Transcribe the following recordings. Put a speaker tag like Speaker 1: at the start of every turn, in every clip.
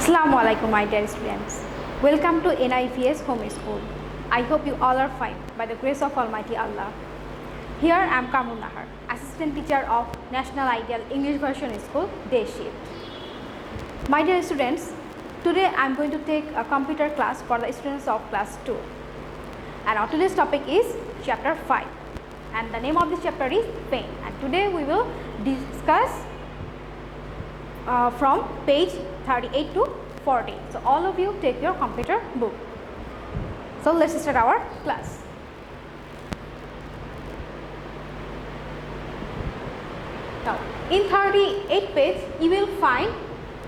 Speaker 1: Assalamu alaikum, my dear students. Welcome to NIVS Home School. I hope you all are fine by the grace of Almighty Allah. Here I am Kamrun, assistant teacher of National Ideal English Version School, Day Shift. My dear students, today I am going to take a computer class for the students of class 2. And our today's topic is chapter 5. And the name of this chapter is pain. And today we will discuss from page 38 to 40. So all of you take your computer book. So let's start our class. Now in 38 page you will find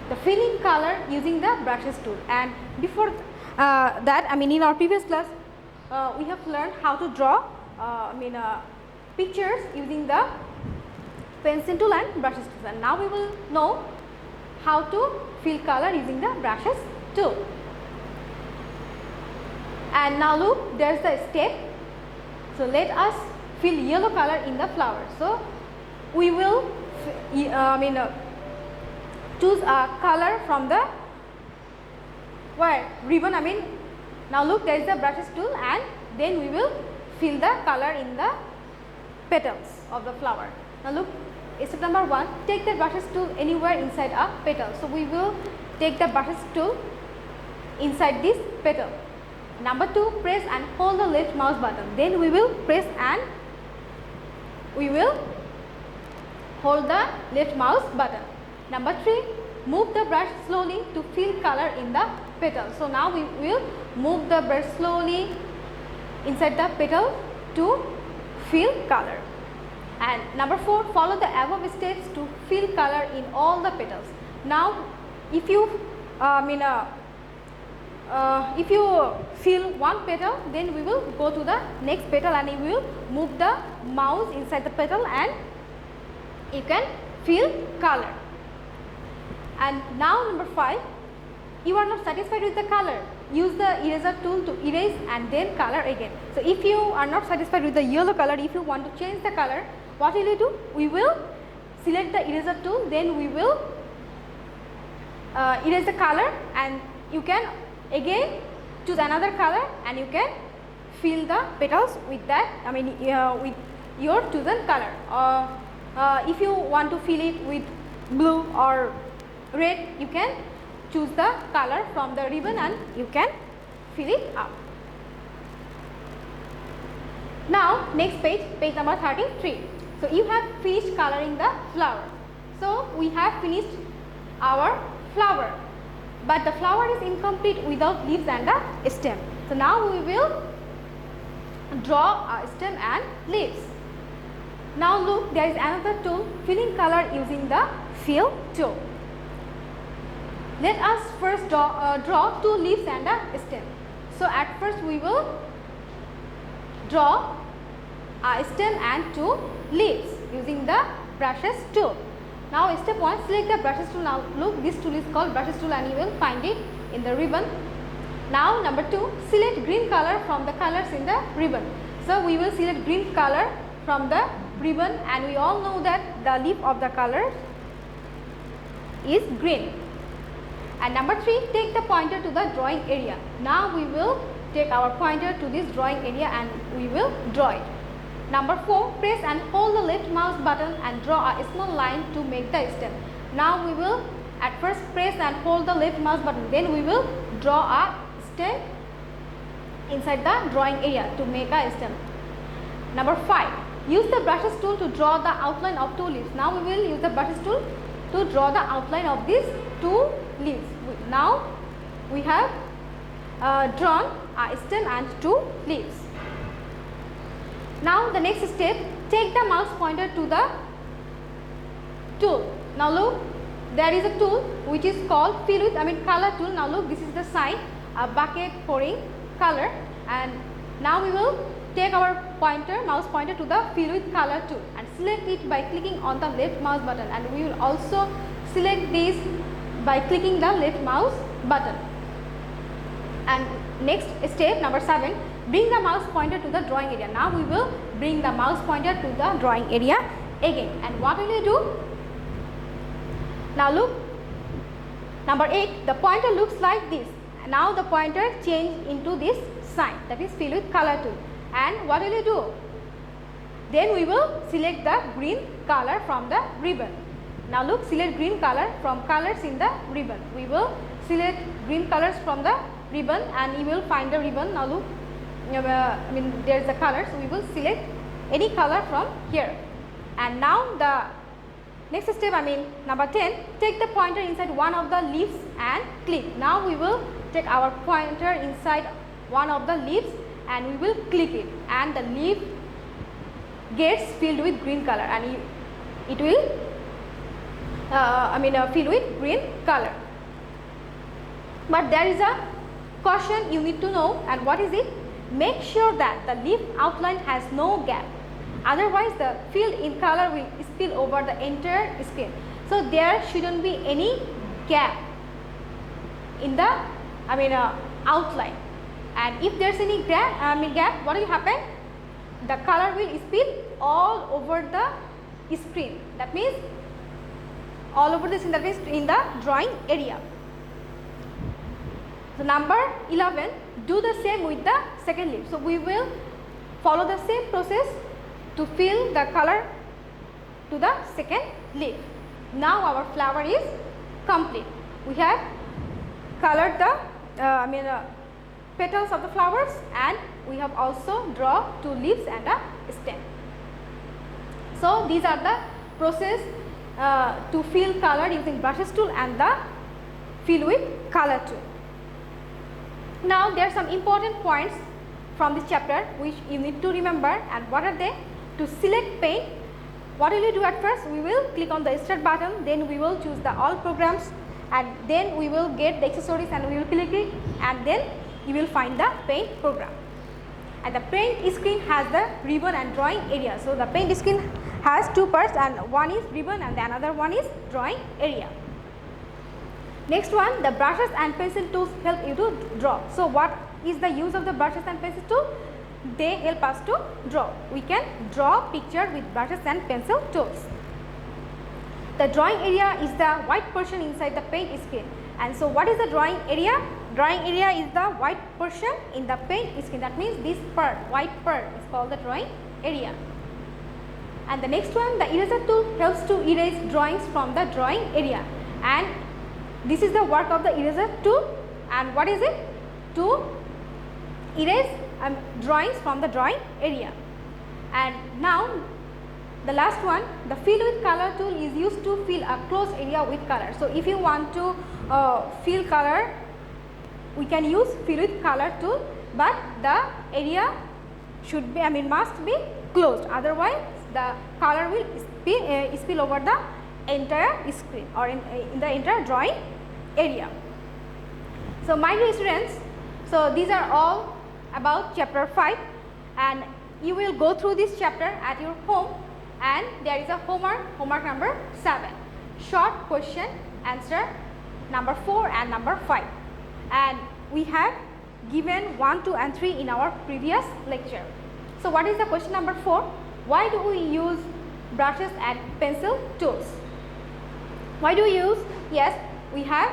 Speaker 1: the filling color using the brushes tool, and before that, in our previous class we have learned how to draw pictures using the pencil tool and brushes tool, and now we will know how to fill color using the brushes tool. And now look, there is the step. So let us fill yellow color in the flower. So we will choose a color from the ribbon. Now look, there is the brushes tool, and then we will fill the color in the petals of the flower. Now look, step number 1, take the brushes tool anywhere inside a petal. So we will take the brushes tool inside this petal. Number 2, press and hold the left mouse button. Then we will press and we will hold the left mouse button. Number 3, move the brush slowly to fill color in the petal. So now we will move the brush slowly inside the petal to fill color. And number 4, follow the above steps to fill color in all the petals. Now if you fill one petal, then we will go to the next petal and you will move the mouse inside the petal and you can fill color. And now number 5, you are not satisfied with the color, use the eraser tool to erase and then color again. So if you are not satisfied with the yellow color, if you want to change the color, what will you do? We will select the eraser tool, then we will erase the color, and you can again choose another color and you can fill the petals with that, with your chosen color. If you want to fill it with blue or red, you can choose the color from the ribbon and you can fill it up. Now next page, page number 33. So you have finished coloring the flower. So we have finished our flower, but the flower is incomplete without leaves and a stem. So now we will draw a stem and leaves. Now look, there is another tool, filling color using the fill tool. Let us first draw 2 leaves and a stem. So at first we will draw a stem and 2 leaves using the brushes tool. Now step 1, select the brushes tool. Now look, this tool is called brushes tool and you will find it in the ribbon. Now number 2, select green color from the colors in the ribbon. So we will select green color from the ribbon, and we all know that the leaf of the color is green. And number 3, take the pointer to the drawing area. Now we will take our pointer to this drawing area and we will draw it. Number 4, press and hold the left mouse button and draw a small line to make the stem. Now we will at first press and hold the left mouse button, then we will draw a stem inside the drawing area to make a stem. Number 5, use the brushes tool to draw the outline of 2 leaves. Now we will use the brushes tool to draw the outline of these 2 leaves. Now we have drawn a stem and 2 leaves. Now the next step, take the mouse pointer to the tool. Now look, there is a tool which is called fill with color tool. Now look, this is the sign, a bucket pouring color, and now we will take our mouse pointer to the fill with color tool and select it by clicking on the left mouse button, and we will also select this by clicking the left mouse button. And next step number 7, bring the mouse pointer to the drawing area. Now we will bring the mouse pointer to the drawing area again, and what will you do? Now look, Number 8, the pointer looks like this. Now the pointer change into this sign, that is fill with color tool. And what will you do? Then we will select the green color from the ribbon. Now look, select green color from colors in the ribbon. We will select green colors from the ribbon and you will find the ribbon. Now look, there is the color, so we will select any color from here. And now the next step, number 10, take the pointer inside one of the leaves and click. Now we will take our pointer inside one of the leaves and we will click it, and the leaf gets filled with green color and it will fill with green color. But there is a caution you need to know, and what is it? Make sure that the leaf outline has no gap, otherwise the fill in color will spill over the entire screen. So there shouldn't be any gap in the outline, and if there's any gap, what will happen? The color will spill all over the screen. That means all over the screen, that means in the drawing area. So number 11, do the same with the second leaf. So we will follow the same process to fill the color to the second leaf. Now our flower is complete. We have colored the petals of the flowers, and we have also drawn 2 leaves and a stem. So these are the process to fill color using brushes tool and the fill with color tool. Now there are some important points from this chapter which you need to remember, and what are they? To select paint, what will you do at first? We will click on the start button, then we will choose the all programs, and then we will get the accessories and we will click it, and then you will find the paint program. And the paint screen has the ribbon and drawing area. So the paint screen has 2 parts, and one is ribbon and the another one is drawing area. Next one, the brushes and pencil tools help you to draw. So what is the use of the brushes and pencil tool? They help us to draw. We can draw picture with brushes and pencil tools. The drawing area is the white portion inside the paint screen. And so what is the drawing area? Drawing area is the white portion in the paint screen. That means this part, white part, is called the drawing area. And the next one, the eraser tool helps to erase drawings from the drawing area. And this is the work of the eraser tool. And what is it? To erase drawings from the drawing area. And now the last one, the fill with color tool is used to fill a closed area with color. So if you want to fill color, we can use fill with color tool, but the area should be must be closed, otherwise the color will spill over the entire screen or in the entire drawing area. So my dear students, so these are all about chapter 5, and you will go through this chapter at your home, and there is a homework number 7, short question answer number 4 and number 5, and we have given 1, 2 and 3 in our previous lecture. So what is the question number 4? Why do we use brushes and pencil tools? Why do we use? Yes, we have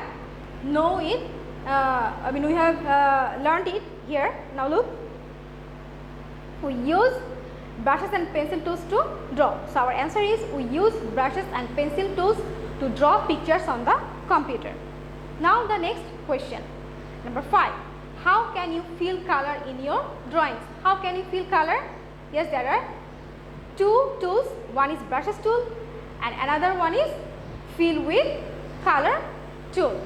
Speaker 1: know it, we have learned it here. Now look, we use brushes and pencil tools to draw. So our answer is we use brushes and pencil tools to draw pictures on the computer. Now the next question, number 5. How can you fill color in your drawings? How can you fill color? Yes, there are 2 tools. One is brushes tool and another one is fill with color tool.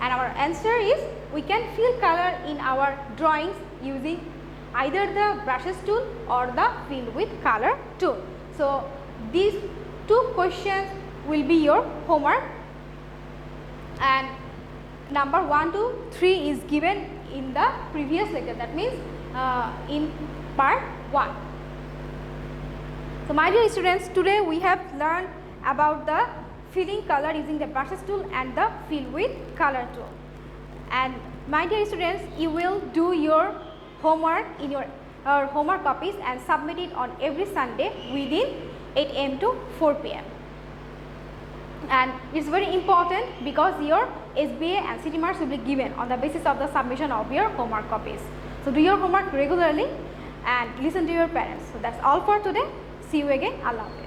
Speaker 1: And our answer is we can fill color in our drawings using either the brushes tool or the fill with color tool. So these 2 questions will be your homework, and number 1 to 3 is given in the previous lecture, that means in part 1. So my dear students, today we have learned about the filling color using the brushes tool and the fill with color tool. And my dear students, you will do your homework in your homework copies and submit it on every Sunday within 8 AM to 4 PM. And it's very important because your SBA and city marks will be given on the basis of the submission of your homework copies. So do your homework regularly and listen to your parents. So that's all for today. See you again. Allah Hafiz.